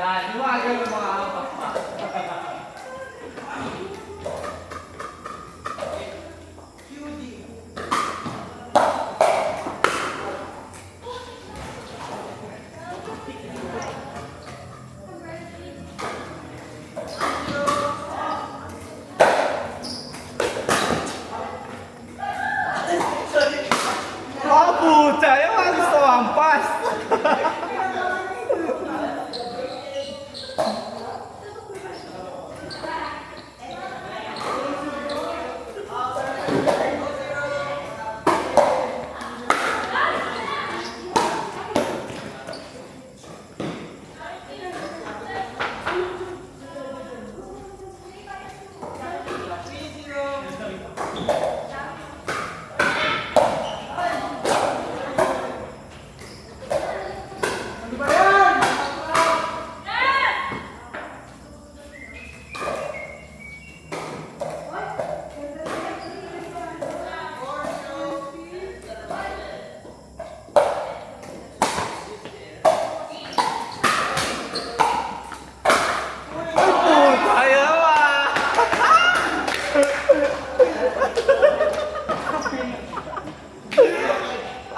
Yan, iwagan yung mga apak pa. Oh, pucha! Yung mga gusto ampas!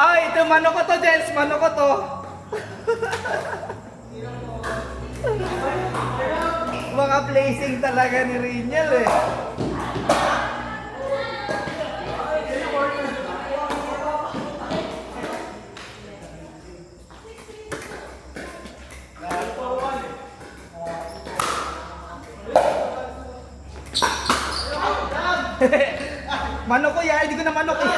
Ay, ito mano ko to, Jens. Mano ko to. Mga placing talaga ni Rinyal eh. Manok ko yan, hindi ko na manok eh.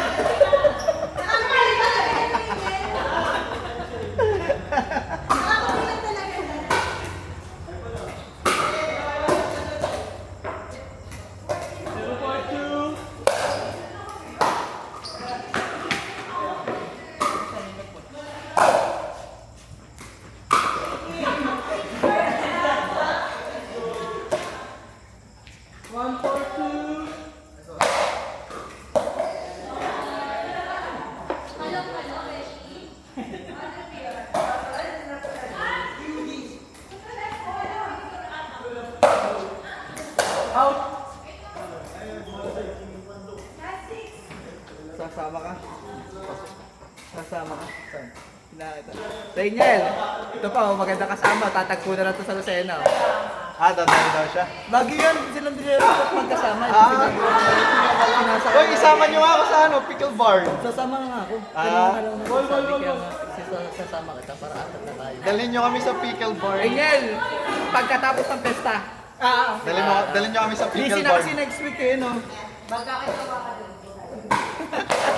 Sasama ka? Sasama ka? Saan? Pinakita. Daniel! Ito pa, oh, maganda kasama. Tatagpo na lang ito sa Lucena. Oh. Tatay daw siya. Lagi yan, silang dinero magkasama. Uy, isama nyo nga ako sa pickle bar. Sasama nga ako. Sasama kita para atat na tayo. Dalhin nyo kami sa pickle bar. Daniel! Pagkatapos ng pesta. Dalhin nyo kami sa Busy pickle na bar. kasi next week eh, no?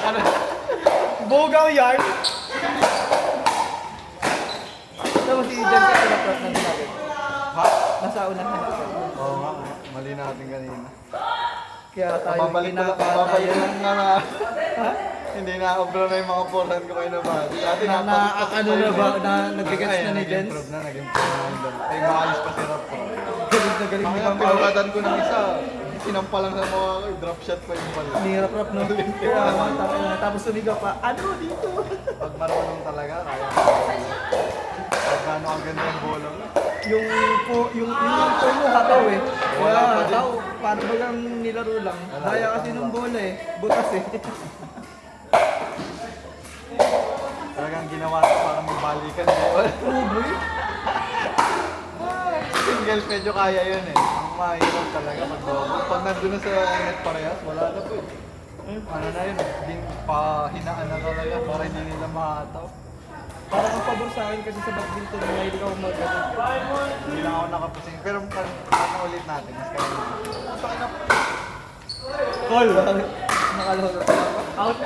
Ano? Bugaw yarn. Tapos si Jen sa pinaprat na natin. Ha? Nasa unahan. Oo nga, mali natin kanina. Kaya tayo Babalik lang na Ha? hindi na-obra na yung mga porhan ko kayo na ba? Dati Ano na ba? Nag-gets na ni Jens? Nag-improve na yung dal. Ay, maalis pa si Rap ko. Galing na galing. Mga pinagatan ko ng isa, sinampal lang sa mga drop shot pa yung ball. Nihirap-rap no? Kaya tapos sumigaw pa, ano dito? Pag marunong talaga, kaya. Pagkano ang ganda yung bola mo. Yung puno hataw eh. Kaya hataw, paano ba lang nilaro lang? Daya kasi ng bola eh. Butas eh. Talagang ginawa ko para may balikan. Uboy. Single medyo kaya yun eh. Ang mahirap talaga pag double. Pag nandun na sa net parehas, wala na po eh. Ano na yun, pahinaan na talaga para hindi nila mahataw. Parang ang pabor sa akin kasi sa badminton, mahilig ako mag-ganun. Hindi lang ako nakapusing. Pero ano ulit natin, mas kaya natin. Call! Nakalaro na ako. Out!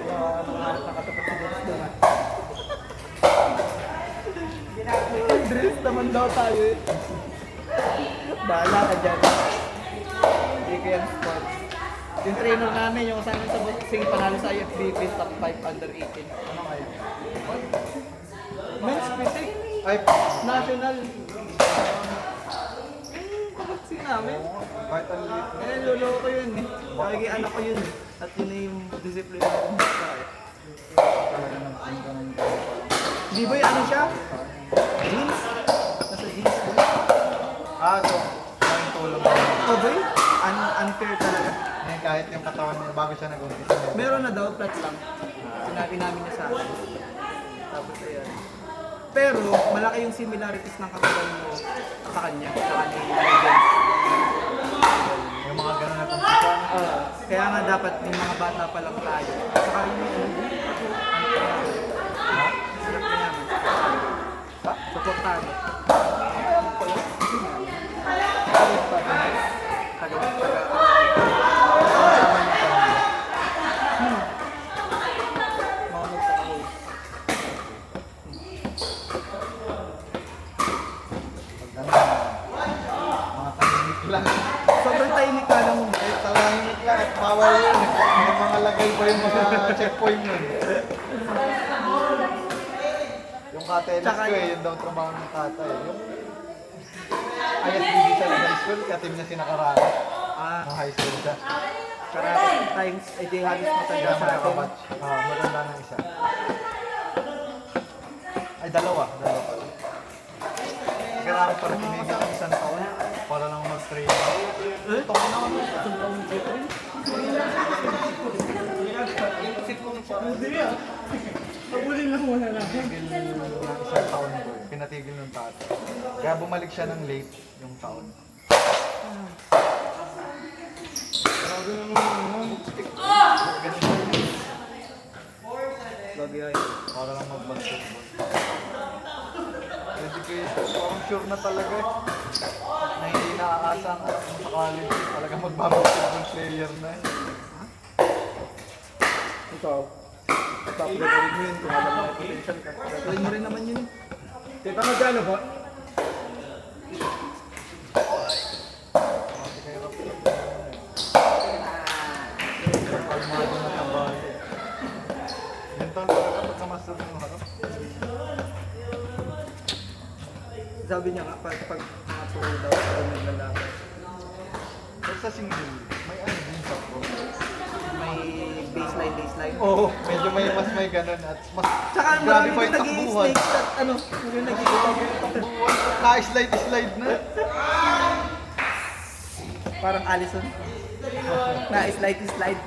Nakatapat si Dennis doon ah. Drills naman daw tayo eh. Bahala ka dyan. Hindi ko yan sports. Yung trainer namin, yung kasama sa boxing, panalo sa IFBB, top 5 under 18. Ano kayo? Men's physique, Ay, national. namin. Oo, kahit ang liit. Eh, lolo ko yun eh. Kaya anak ko yun eh. At yun na yung discipline ko. Talaga ng ganun. Di ba yung ano siya? Jeans? Nasa jeans ko. So, maraming tulong. Oh boy? Unfair talaga. Eh, kahit yung katawan niya, bago siya nag-umpisa. Meron na daw, flat lang. Sinabi namin niya sa akin. Tapos ayan. Pero, malaki yung similarities ng katawan mo sa kanya. Sa kanya yung Jens. Yung mga ganun na kumpisan. Kaya nga dapat yung mga bata pa lang tayo. Saka rin yung sarap na naman. Suportado. Mga tahimik lang. Sobrang tahimik ka lang. Eh, tahimik lang at bawal yun. May mga lagay pa yung mga checkpoint nun. Yung katelis Tsaka ko yun daw trabaho ng tatay. Yung ISBD sa high school, katim na sinakaraan. Nung high school siya. Karate times, ay di halos matanda Kaya sa atin. magkabatch. Maganda ng isa. Ay, dalawa. Kailangan pa rin tinigil ng isang taon para lang mag-train. Ito ko naman. Paguli lang wala lang. Tinigil ng isang taon ko. Pinatigil ng tatay. Kaya bumalik siya ng late yung taon. Bagay ay. Para lang mag-basketball. Education, parang sure na talaga eh. Na hindi naaasa ang anak mo sa college. Talaga mag-basketball player na eh. Ikaw. Top gagawin mo yun kung alam mo yung potential ka. Gagawin mo rin naman yun eh. Tita, magkano ba? Kasi kaya kapit. Kalmado na trabaho. Ganito talaga pagka-master ng harap. Sabi niya nga, pag mga pro daw, pag naglalaban. Pero sa single, may ano din sa pro. May baseline. Oo, medyo may ganun at mas Tsaka grabe marami pa yung naging takbuhan. snakes at ano, yung naging Takbuhan, na-slide na. parang Allison. Na-slide.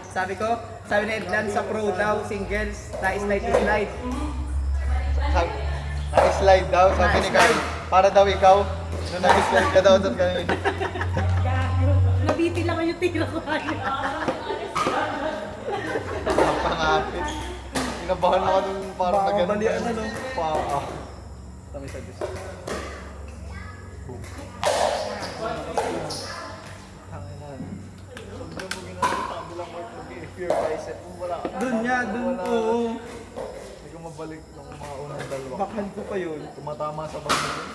Sabi na Edlan sa pro daw, singles, na-slide. Na-slide daw, sabi ni Carl. Para daw ikaw, nung nag-slide ka daw doon kanina. Nabiti lang yung tira ko. Napangapit. Kinabahan ako nung parang Baka nagano. balian na, no? Paa. Kami sa Diyos. Tanginan. Sobrang mo ginagawa, sabi lang mo ito, pure bicep. Kung wala ka. Dun niya, oo. Hindi ko mabalik ng mga unang dalawa. Backhand ko pa yun. Tumatama sa bag mo dun.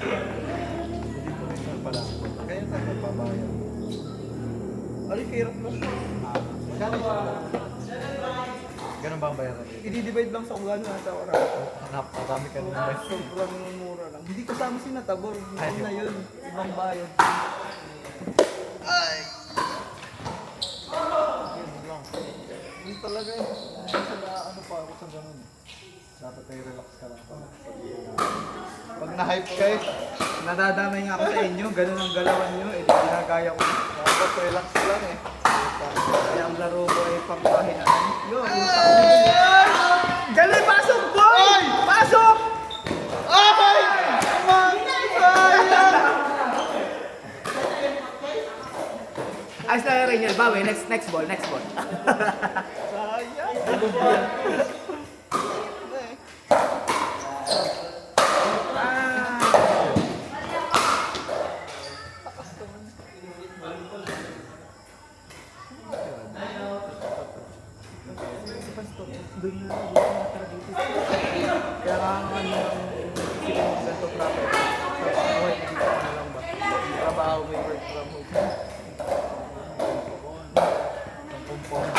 Hindi ko rin pala. Kaya tayo magbabayad. Ay, hirap lang. Magkano siya? Ganun ba ang bayaran dito? I-divide lang sa kung gano'n sa oras. Napakadami ka naman. Sobrang mura lang. Hindi kasama si Natabor. Hindi na yun. Ibang bayan. Ay! Yun lang. Hindi talaga eh. Minsan na ano pa ako sa ganun eh. Dapat ay relax ka lang pa. Pag na-hype ka eh, Nadadamay nga ako sa inyo. Ganun ang galawan nyo. Eh, di ginagaya ko. dapat relax lang eh. Kaya ang laro ko ay pangkahinaan. Yun, yung galing, pasok, boy! Pasok! Ay! Man! Sayang! Ayos na rin yan. Bawi, next ball. Sayang! Doon na, tara dito. Kaya nga ang ano yung ganito proper. Sa pangbuhay ko dito na lang ba? Trabaho may work from home. Ang kumpong.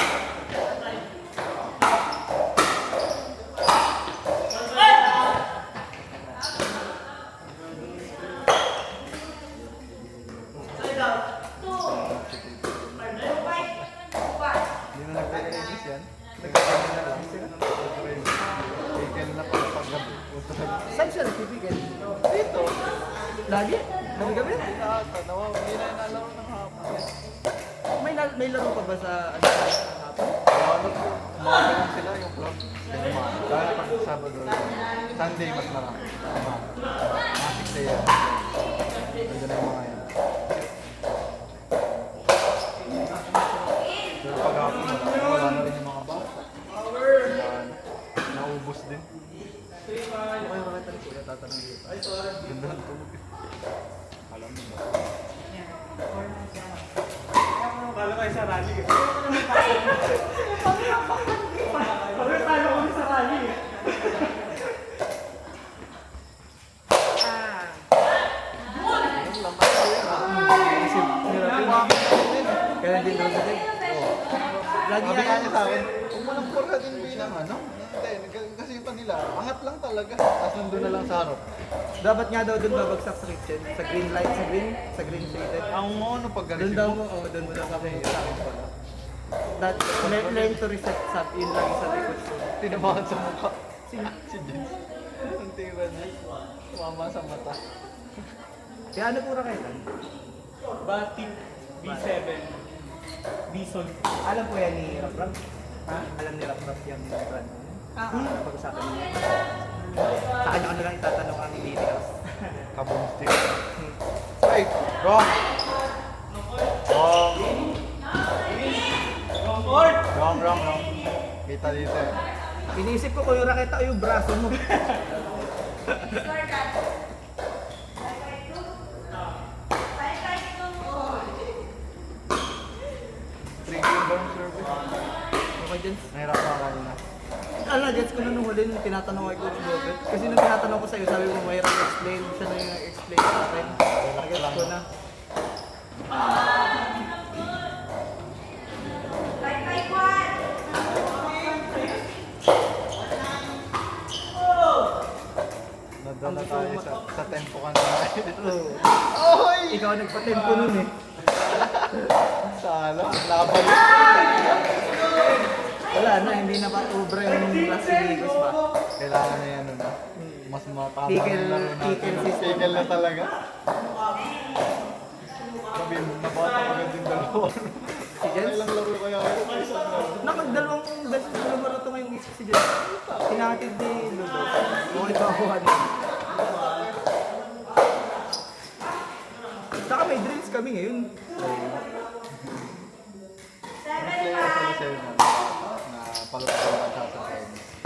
Lagi? Gabi-gabi? Hindi na ata. Hindi na inalaro ng hapon. May laro pa ba sa ano sa hapon? Ano po, umaga lang sila yung club. Dahil pag Sabado, Sunday mas marami. Mga 6 a.m. Nandun na yung mga yan. Pero pag hapon, wala na rin yung mga bata. Naubos din. Ano kayo makita ni Kuya tatanong dito? Ganda ng tubig. Alam mo ba? Kala kayo sa rally. Pagka talo kami sa rally. Kaya din daw din. Lagi Sabi nga yan niya sa akin, kung walang porka din bilang ano, hindi, kasi yung panila, angat lang talaga. Tapos nandun na lang sa harap. Dapat nga daw doon babagsak sa kitchen, sa green light, sa green shaded. Ang ano pag Doon daw mo, doon mo daw kami sa akin pala. That, learn to reset sub, yun lang sa likod ko. Tinamaan sa mukha. Si Jens. Ang tira niya. Tumama sa mata. Kaya ano pura kayo lang? Batik B7. Bison. Alam po yan ni Rap Rap? Ha? Alam ni Rap Rap yung brand? Pag-usapan niya. Sa kanya ko na lang itatanong ang details. Kaboomstick. Ay! Wrong! Wrong! Wrong. Kita dito eh. Iniisip ko kung yung raketa o yung braso mo. Trigger ba yung service? Okay, Jens. Nahirapan ka kanina. Alam na, gets ko na nung huli nung tinatanong kay Coach Robert. Kasi nung tinatanong ko sa'yo, sabi mo mahirap explain. Siya na yung nag-explain sa akin. Gets ko na. Nadala tayo sa tempo ka na. Oo. Oy! Ikaw nagpatempo nun eh. Sala, laban yun. Wala na, hindi na ba ubra yung Las Vegas ba? Kailangan na yan, ano? Mas matama Tigil- yung laro natin. tigil system. Tigil na talaga. Sabi mo, nabata agad yung dalawa. Si Jens? Ilang laro kaya ako sa isang laro? Nakagdalawang beses na lumaro ito ngayong isa si Jens. Hinatid ni Ludo. Okay ba ako ano? Saka may drills kami ngayon. Ang player pala sa'yo na palapit ang bansa sa akin.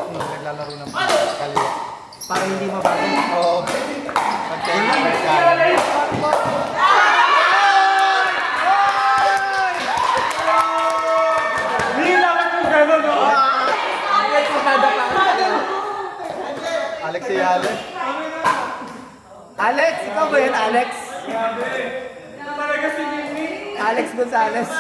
Naglalaro ng kaliwa. Para hindi mabagal. Oo. Pag-tennis ka. Hindi naman yung gano'n, no? Ay, pasada pa. Alex Yales. Alex, ikaw ba yan, Alex? Talaga si Mimi. Alex Gonzalez.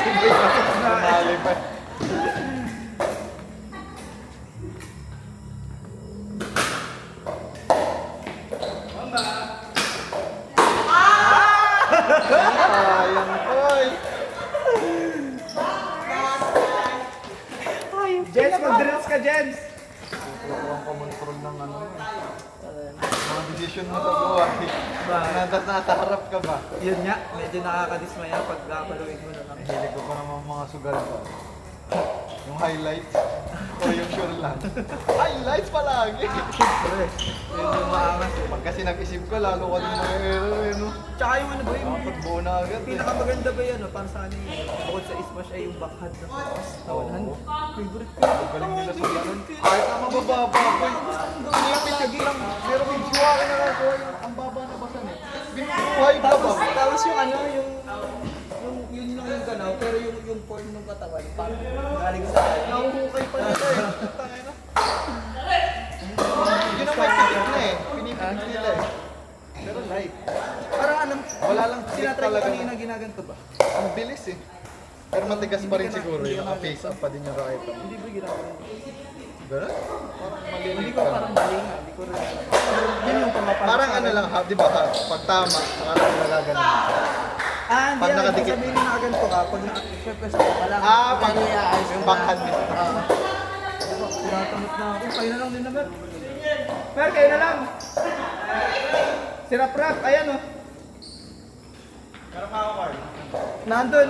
Sumali pa. Sayang boy. Jens, mag-drills ka, Jens. Tuturuan ko control ng ano. Mga decision mo sa buhay. Nasa harap ka ba? Yun nga, medyo nakakadismaya pag kapaluin mo na lang. Hilig ko pa naman mga sugal ba? Yung highlights o yung sure lang. Highlights palagi! Siyempre, yun yung maangas eh. Pag kasi nag-isip ka, lalo ka din mag-error eh, no? Tsaka yung ano ba yung Nakapagbuo na agad eh. pinakamaganda ba yan, no? Para sa akin, bukod sa smash ay yung backhand na pass. Tawanan. Oo. Favorite ko. Galing nila sa ganun. Kahit na mabababa ko eh. Pinipitid lang. Pero medyo ka na lang ko ang baba na basan eh. Binubuhay ka ba? Tapos yung ano, yun lang yung ganaw, pero yung form ng katawan, parang galing sa akin. Nahuhukay pa nila eh. Tangay na. Yun ang may pitik na eh. Pinipitid nila eh. Pero light. Parang alam, Wala lang click sinatry ko talaga. kanina ginaganto ba? Ang bilis eh. Pero matigas pa rin siguro yung naka-face up pa din yung racket. Hindi ba ginagawa? Gano'n? Parang Hindi malinig ko ka. parang mali nga. Hindi ko rin alam. Yun yung pumapasok. Parang ano lang, di ba? Pag tama, saka lang nilaganan. Ah, hindi. Pag Pag nakadikit. sabihin na ganito ka, pag nakapwesto ka pa lang. Pag iaayos yung na. backhand mismo. Diba, tinatamot na ako. Kayo na lang din naman. Pero kayo na lang. Si Rap, ayan o. Meron ka ako, Carl. Nandun.